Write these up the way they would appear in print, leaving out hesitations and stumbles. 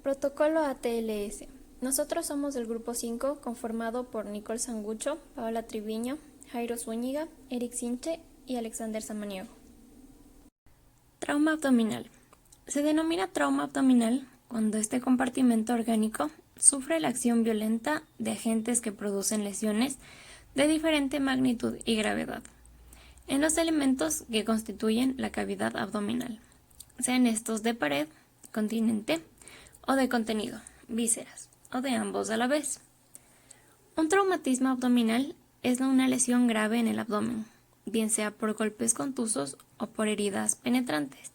Protocolo ATLS. Nosotros somos del grupo 5, conformado por Nicole Sangucho, Paola Triviño, Jairo Zúñiga, Eric Sinche y Alexander Samaniego. Trauma abdominal. Se denomina trauma abdominal cuando este compartimento orgánico sufre la acción violenta de agentes que producen lesiones de diferente magnitud y gravedad en los elementos que constituyen la cavidad abdominal, sean estos de pared, continente o de contenido, vísceras, o de ambos a la vez. Un traumatismo abdominal es una lesión grave en el abdomen, bien sea por golpes contusos o por heridas penetrantes.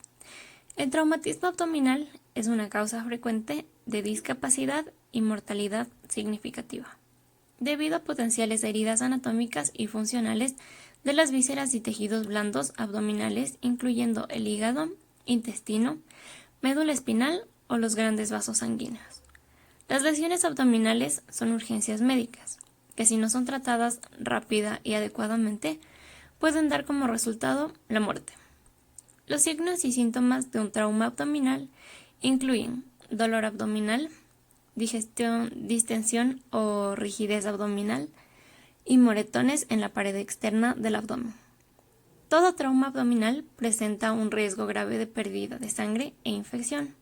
El traumatismo abdominal es una causa frecuente de discapacidad y mortalidad significativa, debido a potenciales heridas anatómicas y funcionales de las vísceras y tejidos blandos abdominales, incluyendo el hígado, intestino, médula espinal o los grandes vasos sanguíneos. Las lesiones abdominales son urgencias médicas, que si no son tratadas rápida y adecuadamente, pueden dar como resultado la muerte. Los signos y síntomas de un trauma abdominal incluyen dolor abdominal, digestión, distensión o rigidez abdominal y moretones en la pared externa del abdomen. Todo trauma abdominal presenta un riesgo grave de pérdida de sangre e infección.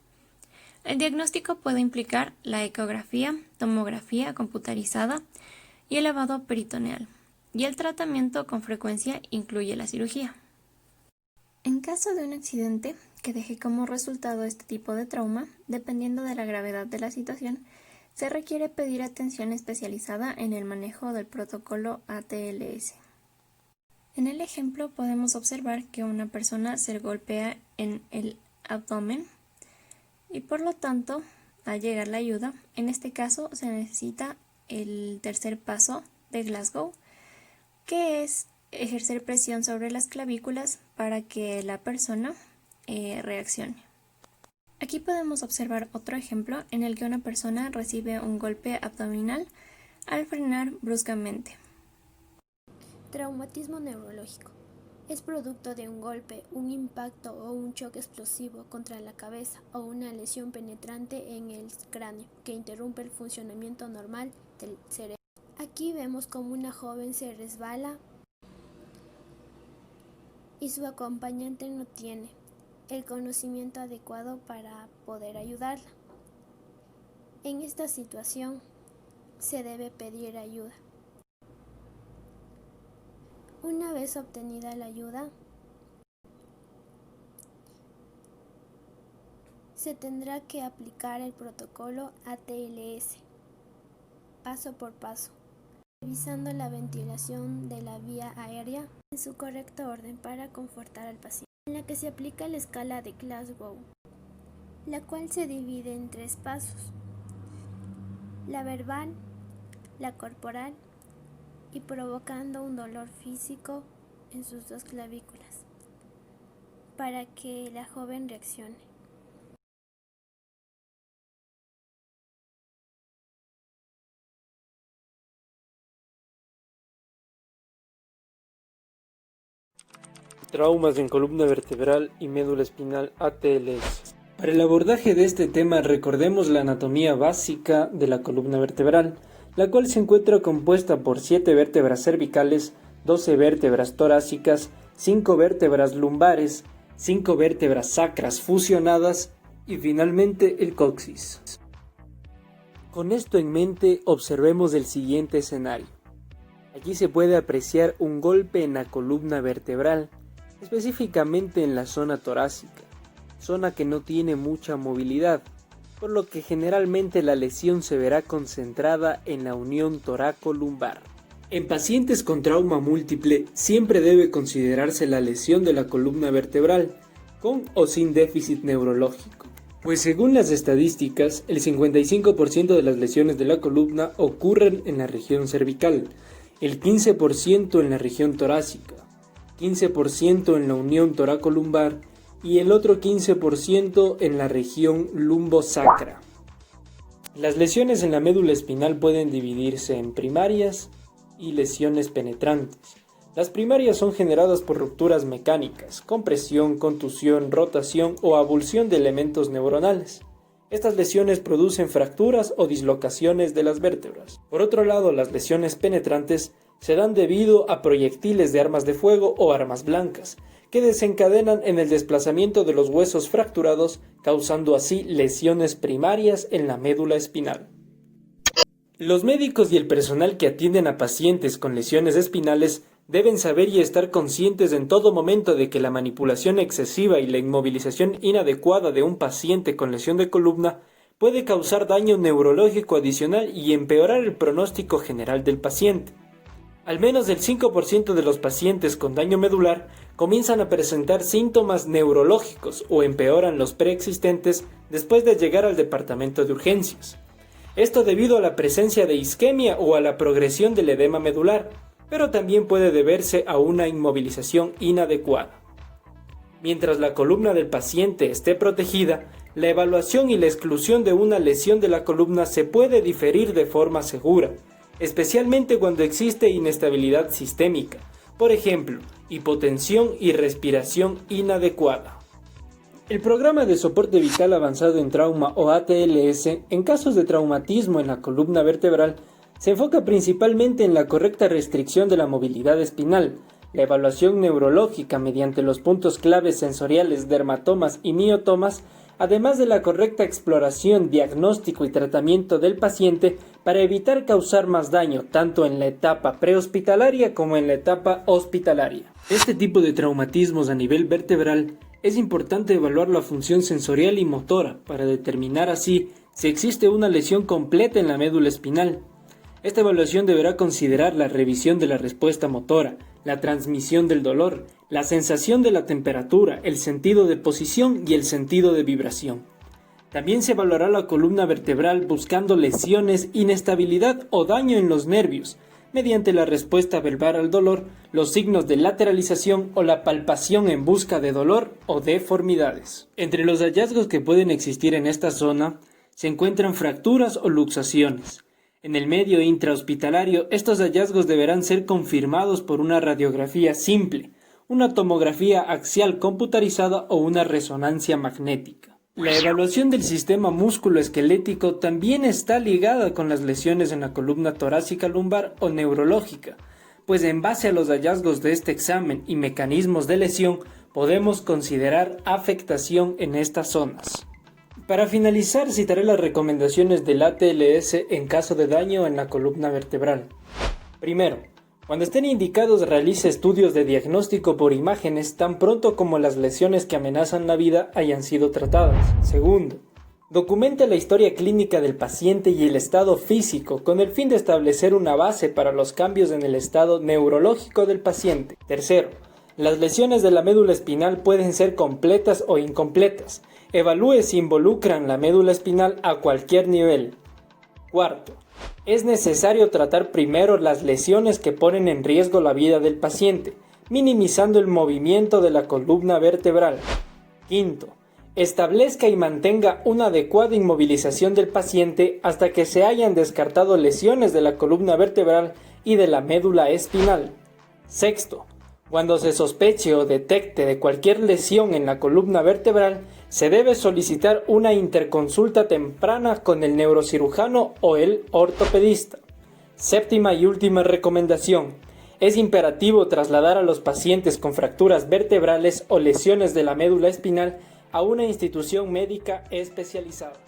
El diagnóstico puede implicar la ecografía, tomografía computarizada y el lavado peritoneal, y el tratamiento con frecuencia incluye la cirugía. En caso de un accidente que deje como resultado este tipo de trauma, dependiendo de la gravedad de la situación, se requiere pedir atención especializada en el manejo del protocolo ATLS. En el ejemplo podemos observar que una persona se golpea en el abdomen y por lo tanto, al llegar la ayuda, en este caso se necesita el tercer paso de Glasgow, que es ejercer presión sobre las clavículas para que la persona reaccione. Aquí podemos observar otro ejemplo en el que una persona recibe un golpe abdominal al frenar bruscamente. Traumatismo neurológico. Es producto de un golpe, un impacto o un choque explosivo contra la cabeza o una lesión penetrante en el cráneo que interrumpe el funcionamiento normal del cerebro. Aquí vemos como una joven se resbala y su acompañante no tiene el conocimiento adecuado para poder ayudarla. En esta situación se debe pedir ayuda. Una vez obtenida la ayuda, se tendrá que aplicar el protocolo ATLS, paso por paso, revisando la ventilación de la vía aérea en su correcto orden para confortar al paciente, en la que se aplica la escala de Glasgow, la cual se divide en 3 pasos: la verbal, la corporal y provocando un dolor físico en sus 2 clavículas, para que la joven reaccione. Traumas en columna vertebral y médula espinal ATLS. Para el abordaje de este tema recordemos la anatomía básica de la columna vertebral, la cual se encuentra compuesta por 7 vértebras cervicales, 12 vértebras torácicas, 5 vértebras lumbares, 5 vértebras sacras fusionadas y finalmente el coxis. Con esto en mente observemos el siguiente escenario. Aquí se puede apreciar un golpe en la columna vertebral, específicamente en la zona torácica, zona que no tiene mucha movilidad, por lo que generalmente la lesión se verá concentrada en la unión toracolumbar. En pacientes con trauma múltiple siempre debe considerarse la lesión de la columna vertebral, con o sin déficit neurológico, pues según las estadísticas, el 55% de las lesiones de la columna ocurren en la región cervical, el 15% en la región torácica, 15% en la unión toracolumbar y el otro 15% en la región lumbosacra. Las lesiones en la médula espinal pueden dividirse en primarias y lesiones penetrantes. Las primarias son generadas por rupturas mecánicas, compresión, contusión, rotación o abulsión de elementos neuronales. Estas lesiones producen fracturas o dislocaciones de las vértebras. Por otro lado, las lesiones penetrantes se dan debido a proyectiles de armas de fuego o armas blancas, que desencadenan en el desplazamiento de los huesos fracturados, causando así lesiones primarias en la médula espinal. Los médicos y el personal que atienden a pacientes con lesiones espinales deben saber y estar conscientes en todo momento de que la manipulación excesiva y la inmovilización inadecuada de un paciente con lesión de columna puede causar daño neurológico adicional y empeorar el pronóstico general del paciente. Al menos el 5% de los pacientes con daño medular comienzan a presentar síntomas neurológicos o empeoran los preexistentes después de llegar al departamento de urgencias. Esto debido a la presencia de isquemia o a la progresión del edema medular, pero también puede deberse a una inmovilización inadecuada. Mientras la columna del paciente esté protegida, la evaluación y la exclusión de una lesión de la columna se puede diferir de forma segura, especialmente cuando existe inestabilidad sistémica, por ejemplo, hipotensión y respiración inadecuada. El programa de soporte vital avanzado en trauma o ATLS, en casos de traumatismo en la columna vertebral, se enfoca principalmente en la correcta restricción de la movilidad espinal, la evaluación neurológica mediante los puntos claves sensoriales dermatomas y miotomas, además de la correcta exploración, diagnóstico y tratamiento del paciente para evitar causar más daño tanto en la etapa prehospitalaria como en la etapa hospitalaria. Este tipo de traumatismos a nivel vertebral es importante evaluar la función sensorial y motora para determinar así si existe una lesión completa en la médula espinal. Esta evaluación deberá considerar la revisión de la respuesta motora, la transmisión del dolor, la sensación de la temperatura, el sentido de posición y el sentido de vibración. También se evaluará la columna vertebral buscando lesiones, inestabilidad o daño en los nervios, mediante la respuesta verbal al dolor, los signos de lateralización o la palpación en busca de dolor o deformidades. Entre los hallazgos que pueden existir en esta zona se encuentran fracturas o luxaciones. En el medio intrahospitalario, estos hallazgos deberán ser confirmados por una radiografía simple, una tomografía axial computarizada o una resonancia magnética. La evaluación del sistema músculo-esquelético también está ligada con las lesiones en la columna torácica lumbar o neurológica, pues en base a los hallazgos de este examen y mecanismos de lesión podemos considerar afectación en estas zonas. Para finalizar, citaré las recomendaciones del ATLS en caso de daño en la columna vertebral. Primero, cuando estén indicados, realice estudios de diagnóstico por imágenes tan pronto como las lesiones que amenazan la vida hayan sido tratadas. Segundo, documente la historia clínica del paciente y el estado físico con el fin de establecer una base para los cambios en el estado neurológico del paciente. Tercero, las lesiones de la médula espinal pueden ser completas o incompletas. Evalúe si involucran la médula espinal a cualquier nivel. Cuarto, es necesario tratar primero las lesiones que ponen en riesgo la vida del paciente, minimizando el movimiento de la columna vertebral. Quinto, establezca y mantenga una adecuada inmovilización del paciente hasta que se hayan descartado lesiones de la columna vertebral y de la médula espinal. Sexto, cuando se sospeche o detecte de cualquier lesión en la columna vertebral, se debe solicitar una interconsulta temprana con el neurocirujano o el ortopedista. Séptima y última recomendación. Es imperativo trasladar a los pacientes con fracturas vertebrales o lesiones de la médula espinal a una institución médica especializada.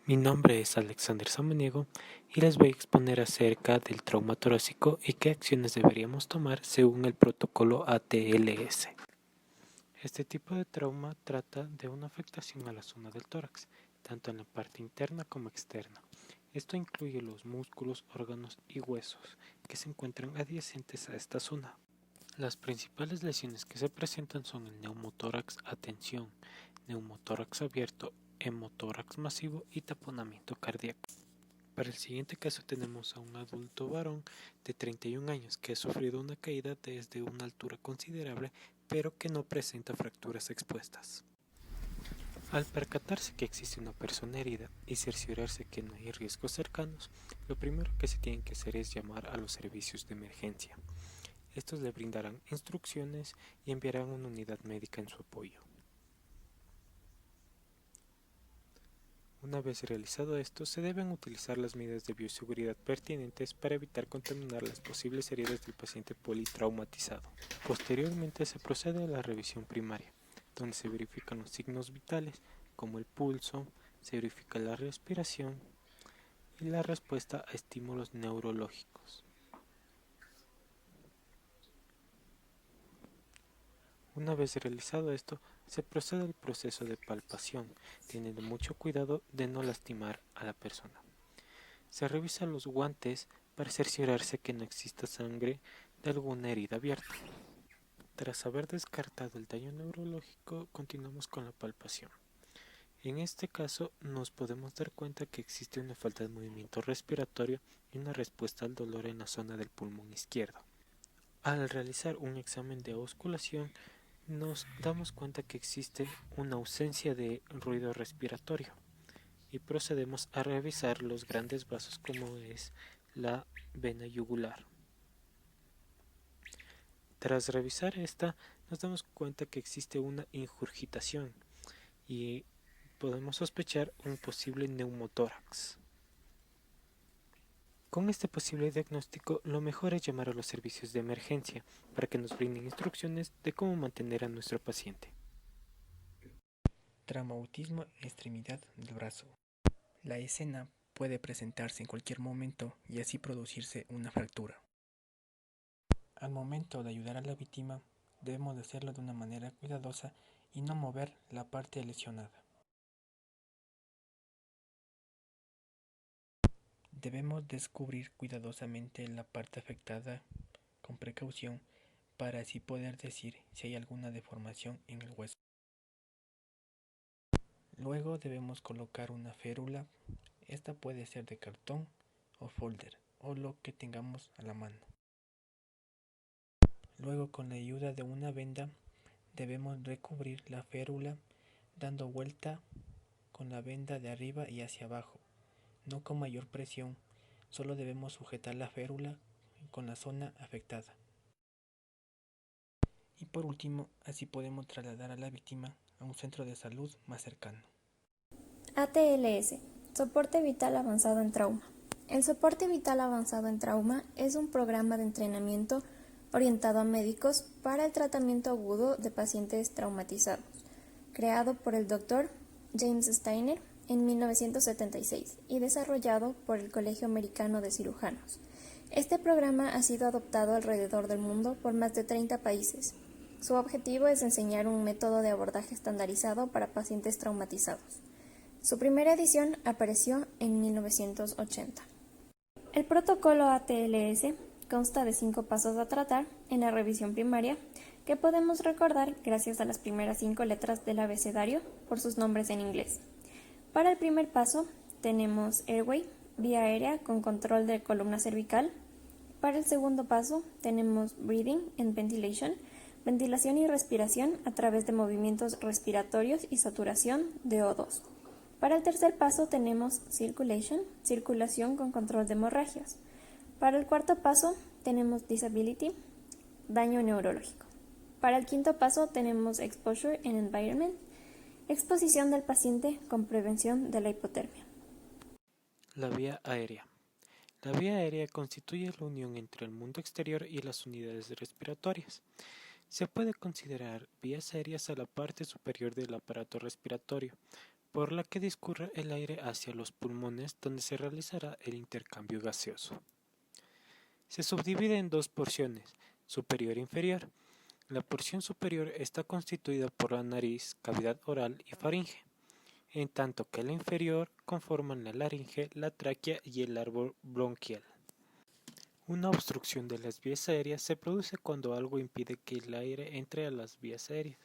Mi nombre es Alexander Samaniego y les voy a exponer acerca del trauma torácico y qué acciones deberíamos tomar según el protocolo ATLS. Este tipo de trauma trata de una afectación a la zona del tórax, tanto en la parte interna como externa. Esto incluye los músculos, órganos y huesos que se encuentran adyacentes a esta zona. Las principales lesiones que se presentan son el neumotórax a tensión, neumotórax abierto, hemotórax masivo y taponamiento cardíaco. Para el siguiente caso tenemos a un adulto varón de 31 años que ha sufrido una caída desde una altura considerable pero que no presenta fracturas expuestas. Al percatarse que existe una persona herida y cerciorarse que no hay riesgos cercanos, lo primero que se tiene que hacer es llamar a los servicios de emergencia. Estos le brindarán instrucciones y enviarán una unidad médica en su apoyo. Una vez realizado esto, se deben utilizar las medidas de bioseguridad pertinentes para evitar contaminar las posibles heridas del paciente politraumatizado. Posteriormente se procede a la revisión primaria, donde se verifican los signos vitales, como el pulso, se verifica la respiración y la respuesta a estímulos neurológicos. Una vez realizado esto, se procede al proceso de palpación, teniendo mucho cuidado de no lastimar a la persona. Se revisan los guantes para cerciorarse que no exista sangre de alguna herida abierta. Tras haber descartado el daño neurológico, continuamos con la palpación. En este caso, nos podemos dar cuenta que existe una falta de movimiento respiratorio y una respuesta al dolor en la zona del pulmón izquierdo. Al realizar un examen de auscultación, nos damos cuenta que existe una ausencia de ruido respiratorio y procedemos a revisar los grandes vasos como es la vena yugular. Tras revisar esta, nos damos cuenta que existe una ingurgitación y podemos sospechar un posible neumotórax. Con este posible diagnóstico, lo mejor es llamar a los servicios de emergencia para que nos brinden instrucciones de cómo mantener a nuestro paciente. Traumatismo en extremidad del brazo. La escena puede presentarse en cualquier momento y así producirse una fractura. Al momento de ayudar a la víctima, debemos de hacerlo de una manera cuidadosa y no mover la parte lesionada. Debemos descubrir cuidadosamente la parte afectada con precaución para así poder decir si hay alguna deformación en el hueso. Luego debemos colocar una férula. Esta puede ser de cartón o folder o lo que tengamos a la mano. Luego, con la ayuda de una venda, debemos recubrir la férula dando vuelta con la venda de arriba y hacia abajo, no con mayor presión, solo debemos sujetar la férula con la zona afectada. Y por último, así podemos trasladar a la víctima a un centro de salud más cercano. ATLS, Soporte Vital Avanzado en Trauma. El Soporte Vital Avanzado en Trauma es un programa de entrenamiento orientado a médicos para el tratamiento agudo de pacientes traumatizados, creado por el Dr. James Steiner en 1976 y desarrollado por el Colegio Americano de Cirujanos. Este programa ha sido adoptado alrededor del mundo por más de 30 países. Su objetivo es enseñar un método de abordaje estandarizado para pacientes traumatizados. Su primera edición apareció en 1980. El protocolo ATLS consta de 5 pasos a tratar en la revisión primaria que podemos recordar gracias a las primeras 5 letras del abecedario por sus nombres en inglés. Para el primer paso tenemos Airway, vía aérea con control de columna cervical. Para el segundo paso tenemos Breathing and Ventilation, ventilación y respiración a través de movimientos respiratorios y saturación de O2. Para el tercer paso tenemos Circulation, circulación con control de hemorragias. Para el cuarto paso tenemos Disability, daño neurológico. Para el quinto paso tenemos Exposure and Environment, exposición del paciente con prevención de la hipotermia. La vía aérea. La vía aérea constituye la unión entre el mundo exterior y las unidades respiratorias. Se puede considerar vías aéreas a la parte superior del aparato respiratorio, por la que discurre el aire hacia los pulmones donde se realizará el intercambio gaseoso. Se subdivide en 2 porciones, superior e inferior. La porción superior está constituida por la nariz, cavidad oral y faringe, en tanto que la inferior conforman la laringe, la tráquea y el árbol bronquial. Una obstrucción de las vías aéreas se produce cuando algo impide que el aire entre a las vías aéreas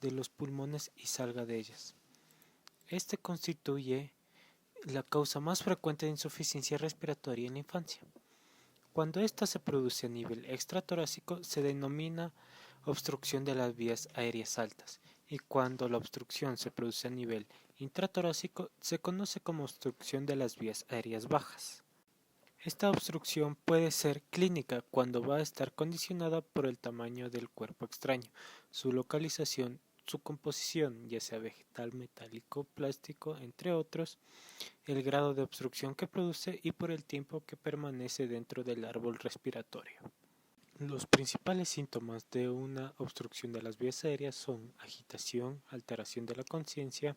de los pulmones y salga de ellas. Este constituye la causa más frecuente de insuficiencia respiratoria en la infancia. Cuando ésta se produce a nivel extratorácico se denomina obstrucción de las vías aéreas altas y cuando la obstrucción se produce a nivel intratorácico se conoce como obstrucción de las vías aéreas bajas. Esta obstrucción puede ser clínica cuando va a estar condicionada por el tamaño del cuerpo extraño, su localización su composición, ya sea vegetal, metálico, plástico, entre otros, el grado de obstrucción que produce y por el tiempo que permanece dentro del árbol respiratorio. Los principales síntomas de una obstrucción de las vías aéreas son agitación, alteración de la conciencia,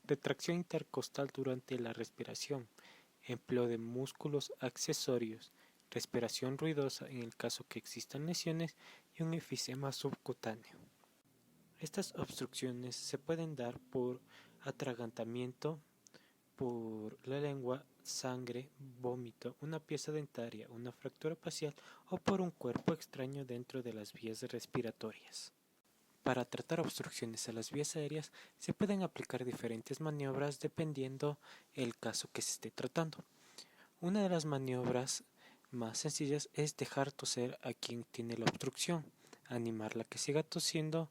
retracción intercostal durante la respiración, empleo de músculos accesorios, respiración ruidosa en el caso que existan lesiones y un enfisema subcutáneo. Estas obstrucciones se pueden dar por atragantamiento, por la lengua, sangre, vómito, una pieza dentaria, una fractura facial o por un cuerpo extraño dentro de las vías respiratorias. Para tratar obstrucciones a las vías aéreas se pueden aplicar diferentes maniobras dependiendo el caso que se esté tratando. Una de las maniobras más sencillas es dejar toser a quien tiene la obstrucción, animarla a que siga tosiendo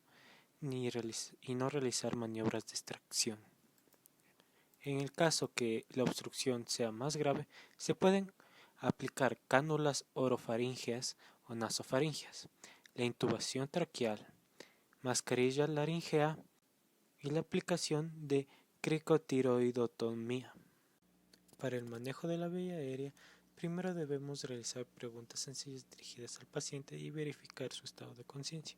y no realizar maniobras de extracción. En el caso que la obstrucción sea más grave, se pueden aplicar cánulas orofaringeas o nasofaringeas, la intubación traqueal, mascarilla laringea y la aplicación de cricotiroidotomía. Para el manejo de la vía aérea, primero debemos realizar preguntas sencillas dirigidas al paciente y verificar su estado de conciencia.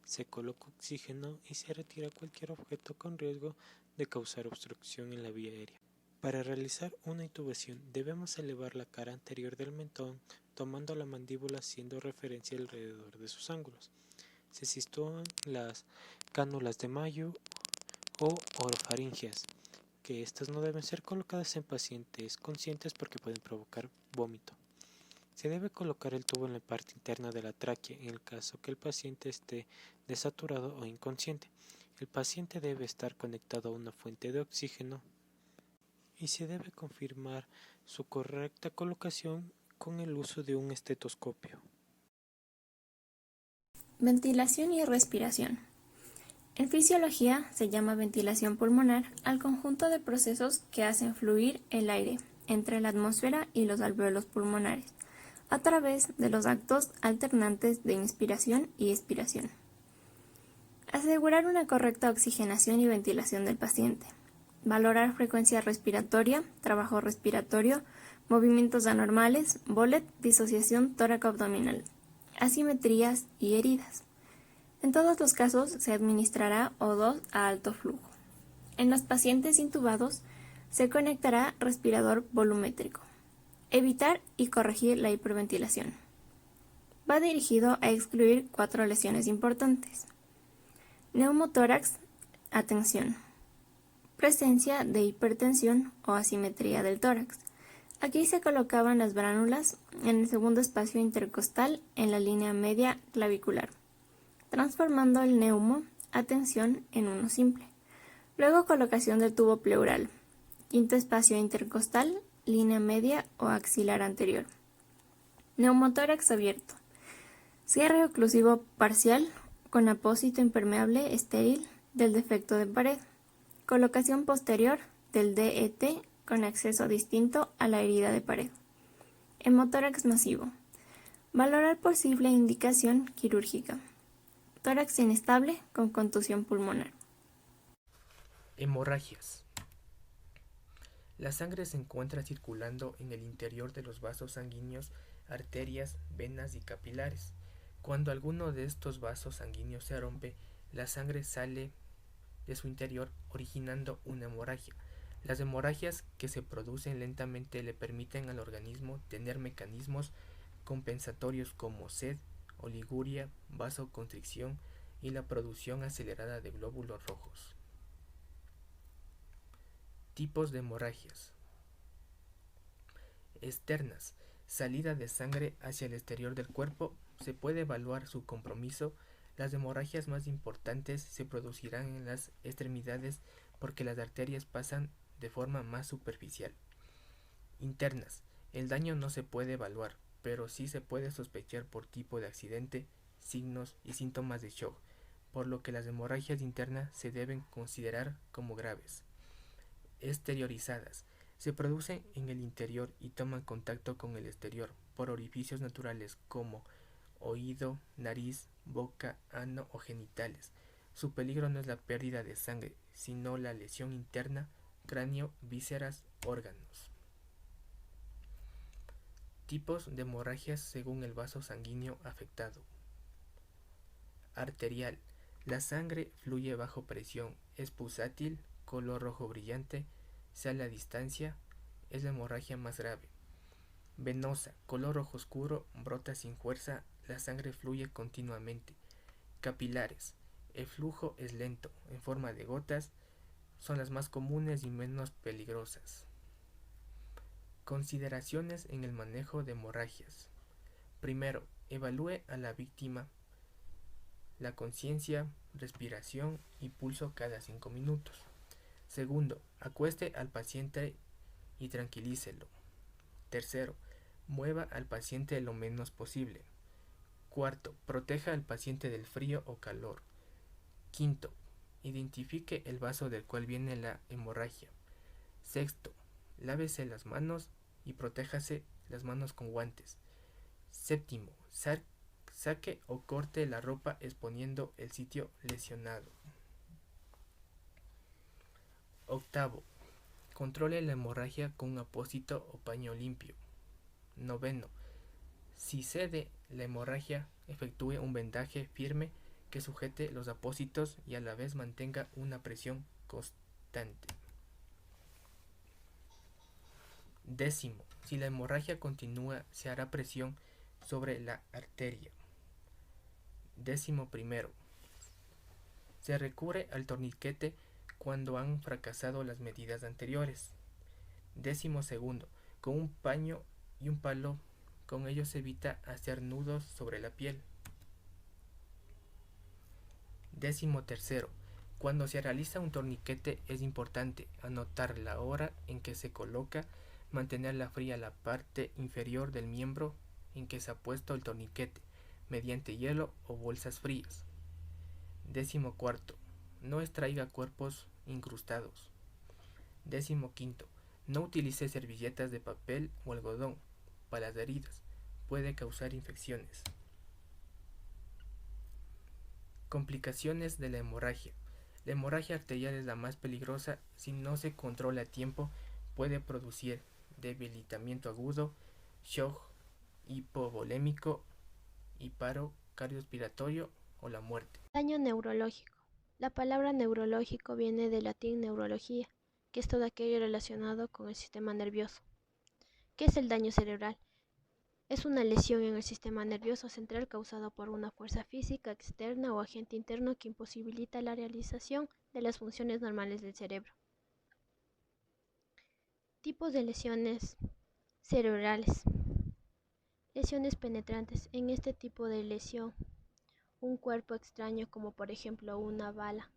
Se coloca oxígeno y se retira cualquier objeto con riesgo de causar obstrucción en la vía aérea. Para realizar una intubación debemos elevar la cara anterior del mentón tomando la mandíbula haciendo referencia alrededor de sus ángulos. Se sitúan las cánulas de Mayo o orofaringeas, que estas no deben ser colocadas en pacientes conscientes porque pueden provocar vómito. Se debe colocar el tubo en la parte interna de la tráquea en el caso que el paciente esté desaturado o inconsciente. El paciente debe estar conectado a una fuente de oxígeno y se debe confirmar su correcta colocación con el uso de un estetoscopio. Ventilación y respiración. En fisiología se llama ventilación pulmonar al conjunto de procesos que hacen fluir el aire entre la atmósfera y los alvéolos pulmonares a través de los actos alternantes de inspiración y expiración. Asegurar una correcta oxigenación y ventilación del paciente. Valorar frecuencia respiratoria, trabajo respiratorio, movimientos anormales, bolet, disociación tóraco-abdominal, asimetrías y heridas. En todos los casos se administrará O2 a alto flujo. En los pacientes intubados se conectará respirador volumétrico. Evitar y corregir la hiperventilación. Va dirigido a excluir 4 lesiones importantes. Neumotórax, atención. Presencia de hipertensión o asimetría del tórax. Aquí se colocaban las bránulas en el segundo espacio intercostal en la línea media clavicular, transformando el neumo, atención, en uno simple. Luego colocación del tubo pleural, quinto espacio intercostal, línea media o axilar anterior. Neumotórax abierto. Cierre oclusivo parcial con apósito impermeable estéril del defecto de pared. Colocación posterior del DET con acceso distinto a la herida de pared. Hemotórax masivo. Valorar posible indicación quirúrgica. Tórax inestable con contusión pulmonar. Hemorragias. La sangre se encuentra circulando en el interior de los vasos sanguíneos, arterias, venas y capilares. Cuando alguno de estos vasos sanguíneos se rompe, la sangre sale de su interior originando una hemorragia. Las hemorragias que se producen lentamente le permiten al organismo tener mecanismos compensatorios como sed, oliguria, vasoconstricción y la producción acelerada de glóbulos rojos. Tipos de hemorragias. Externas. Salida de sangre hacia el exterior del cuerpo. Se puede evaluar su compromiso. Las hemorragias más importantes se producirán en las extremidades porque las arterias pasan de forma más superficial. Internas. El daño no se puede evaluar, pero sí se puede sospechar por tipo de accidente, signos y síntomas de shock, por lo que las hemorragias internas se deben considerar como graves. Exteriorizadas. Se producen en el interior y toman contacto con el exterior por orificios naturales como oído, nariz, boca, ano o genitales. Su peligro no es la pérdida de sangre, sino la lesión interna, cráneo, vísceras, órganos. Tipos de hemorragias según el vaso sanguíneo afectado. Arterial. La sangre fluye bajo presión, es pulsátil, color rojo brillante, sale a distancia, es la hemorragia más grave. Venosa. Color rojo oscuro, brota sin fuerza, la sangre fluye continuamente. Capilares. El flujo es lento, en forma de gotas, son las más comunes y menos peligrosas. Consideraciones en el manejo de hemorragias. Primero, evalúe a la víctima la conciencia, respiración y pulso cada 5 minutos. Segundo, acueste al paciente y tranquilícelo. Tercero, mueva al paciente lo menos posible. Cuarto, proteja al paciente del frío o calor. Quinto, identifique el vaso del cual viene la hemorragia. Sexto, lávese las manos y protéjase las manos con guantes. Séptimo, saque o corte la ropa exponiendo el sitio lesionado. Octavo, controle la hemorragia con un apósito o paño limpio. Noveno, si cede la hemorragia, efectúe un vendaje firme que sujete los apósitos y a la vez mantenga una presión constante. Décimo, si la hemorragia continúa, se hará presión sobre la arteria. Décimo primero, se recurre al torniquete cuando han fracasado las medidas anteriores. Décimo segundo, con un paño y un palo, con ello se evita hacer nudos sobre la piel. Décimo tercero, cuando se realiza un torniquete es importante anotar la hora en que se coloca, mantenerla fría la parte inferior del miembro en que se ha puesto el torniquete, mediante hielo o bolsas frías. Décimo cuarto, no extraiga cuerpos incrustados. Décimo quinto, no utilice servilletas de papel o algodón para las heridas, puede causar infecciones. Complicaciones de la hemorragia. La hemorragia arterial es la más peligrosa. Si no se controla a tiempo, puede producir debilitamiento agudo, shock hipovolémico y paro cardiorrespiratorio o la muerte. Daño neurológico. La palabra neurológico viene del latín neurología, que es todo aquello relacionado con el sistema nervioso. ¿Qué es el daño cerebral? Es una lesión en el sistema nervioso central causada por una fuerza física externa o agente interno que imposibilita la realización de las funciones normales del cerebro. Tipos de lesiones cerebrales. Lesiones penetrantes. En este tipo de lesión, un cuerpo extraño, como por ejemplo una bala,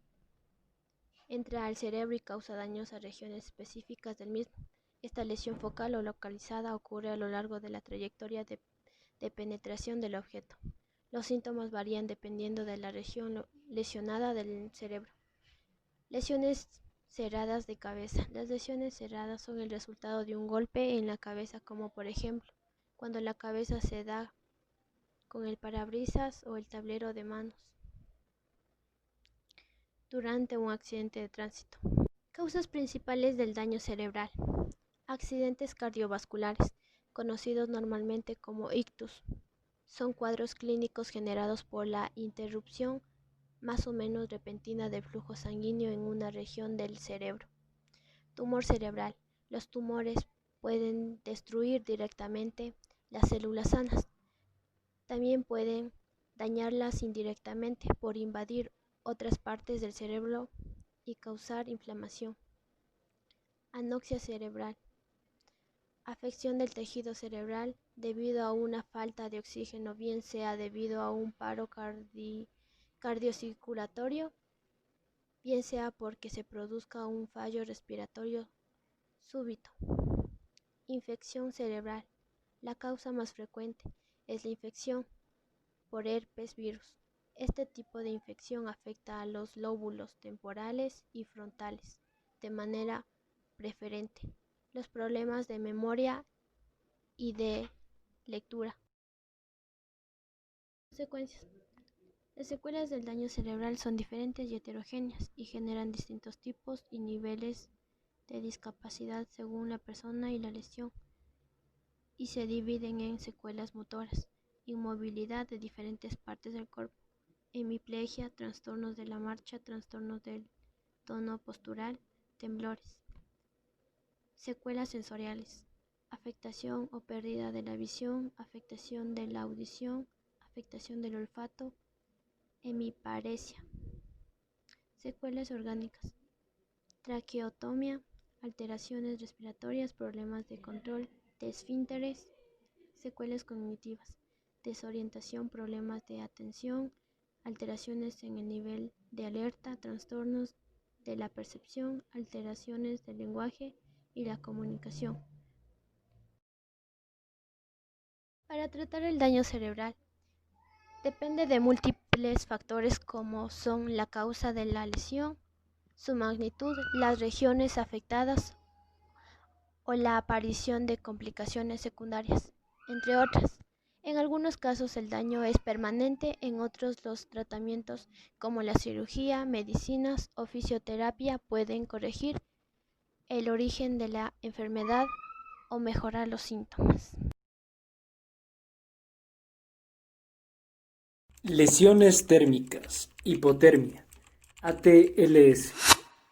entra al cerebro y causa daños a regiones específicas del mismo. Esta lesión focal o localizada ocurre a lo largo de la trayectoria de penetración del objeto. Los síntomas varían dependiendo de la región lesionada del cerebro. Lesiones cerradas de cabeza. Las lesiones cerradas son el resultado de un golpe en la cabeza, como por ejemplo, cuando la cabeza se da con el parabrisas o el tablero de manos durante un accidente de tránsito. Causas principales del daño cerebral. Accidentes cardiovasculares, conocidos normalmente como ictus. Son cuadros clínicos generados por la interrupción más o menos repentina del flujo sanguíneo en una región del cerebro. Tumor cerebral. Los tumores pueden destruir directamente las células sanas. También pueden dañarlas indirectamente por invadir otras partes del cerebro y causar inflamación. Anoxia cerebral. Afección del tejido cerebral debido a una falta de oxígeno, bien sea debido a un paro cardiocirculatorio, bien sea porque se produzca un fallo respiratorio súbito. Infección cerebral. La causa más frecuente es la infección por herpes virus. Este tipo de infección afecta a los lóbulos temporales y frontales de manera preferente. Los problemas de memoria y de lectura. Consecuencias. Las secuelas del daño cerebral son diferentes y heterogéneas y generan distintos tipos y niveles de discapacidad según la persona y la lesión, y se dividen en secuelas motoras, inmovilidad de diferentes partes del cuerpo, hemiplegia, trastornos de la marcha, trastornos del tono postural, temblores. Secuelas sensoriales, afectación o pérdida de la visión, afectación de la audición, afectación del olfato, hemiparesia. Secuelas orgánicas, traqueotomía, alteraciones respiratorias, problemas de control de esfínteres. Secuelas cognitivas, desorientación, problemas de atención, alteraciones en el nivel de alerta, trastornos de la percepción, alteraciones del lenguaje y la comunicación. Para tratar el daño cerebral, depende de múltiples factores como son la causa de la lesión, su magnitud, las regiones afectadas o la aparición de complicaciones secundarias, entre otras. En algunos casos el daño es permanente, en otros los tratamientos como la cirugía, medicinas o fisioterapia pueden corregir el origen de la enfermedad o mejorar los síntomas. Lesiones térmicas, hipotermia, ATLS.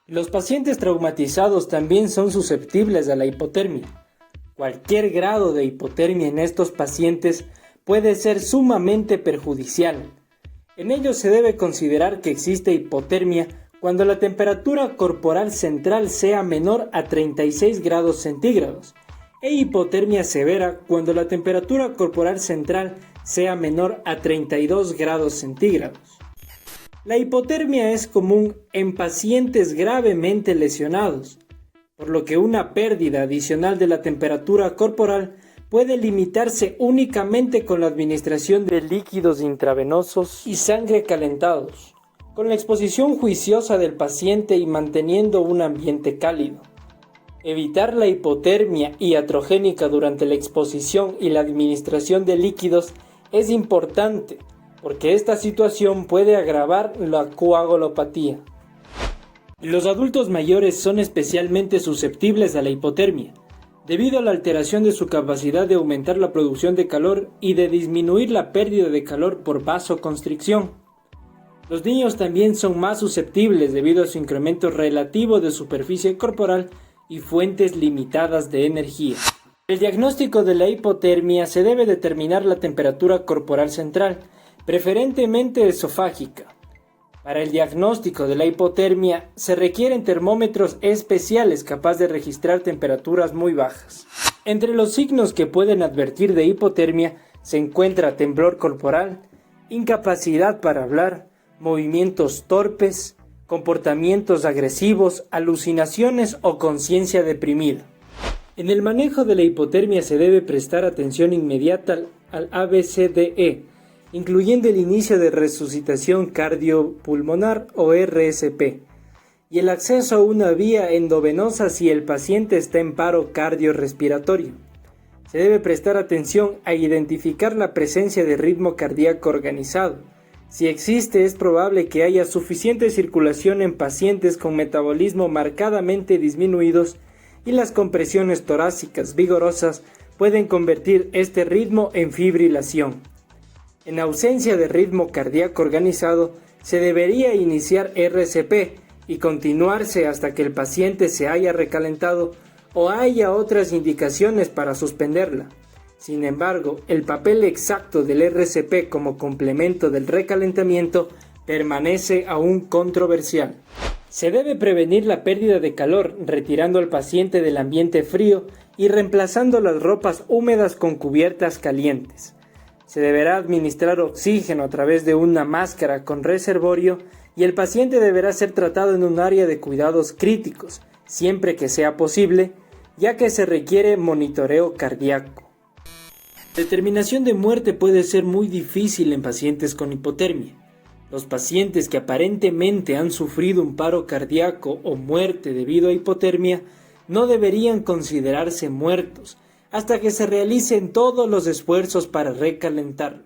Los pacientes traumatizados también son susceptibles a la hipotermia. Cualquier grado de hipotermia en estos pacientes puede ser sumamente perjudicial. En ello se debe considerar que existe hipotermia cuando la temperatura corporal central sea menor a 36 grados centígrados e hipotermia severa cuando la temperatura corporal central sea menor a 32 grados centígrados. La hipotermia es común en pacientes gravemente lesionados, por lo que una pérdida adicional de la temperatura corporal puede limitarse únicamente con la administración de líquidos intravenosos y sangre calentados, con la exposición juiciosa del paciente y manteniendo un ambiente cálido. Evitar la hipotermia iatrogénica durante la exposición y la administración de líquidos es importante, porque esta situación puede agravar la coagulopatía. Los adultos mayores son especialmente susceptibles a la hipotermia, debido a la alteración de su capacidad de aumentar la producción de calor y de disminuir la pérdida de calor por vasoconstricción. Los niños también son más susceptibles debido a su incremento relativo de superficie corporal y fuentes limitadas de energía. El diagnóstico de la hipotermia se debe determinar la temperatura corporal central, preferentemente esofágica. Para el diagnóstico de la hipotermia se requieren termómetros especiales capaces de registrar temperaturas muy bajas. Entre los signos que pueden advertir de hipotermia se encuentra temblor corporal, incapacidad para hablar, movimientos torpes, comportamientos agresivos, alucinaciones o conciencia deprimida. En el manejo de la hipotermia se debe prestar atención inmediata al ABCDE, incluyendo el inicio de resucitación cardiopulmonar o RSP, y el acceso a una vía endovenosa si el paciente está en paro cardiorrespiratorio. Se debe prestar atención a identificar la presencia de ritmo cardíaco organizado. Si existe, es probable que haya suficiente circulación en pacientes con metabolismo marcadamente disminuidos y las compresiones torácicas vigorosas pueden convertir este ritmo en fibrilación. En ausencia de ritmo cardíaco organizado, se debería iniciar RCP y continuarse hasta que el paciente se haya recalentado o haya otras indicaciones para suspenderla. Sin embargo, el papel exacto del RCP como complemento del recalentamiento permanece aún controversial. Se debe prevenir la pérdida de calor retirando al paciente del ambiente frío y reemplazando las ropas húmedas con cubiertas calientes. Se deberá administrar oxígeno a través de una máscara con reservorio y el paciente deberá ser tratado en un área de cuidados críticos, siempre que sea posible, ya que se requiere monitoreo cardíaco. La determinación de muerte puede ser muy difícil en pacientes con hipotermia. Los pacientes que aparentemente han sufrido un paro cardíaco o muerte debido a hipotermia no deberían considerarse muertos hasta que se realicen todos los esfuerzos para recalentarlo.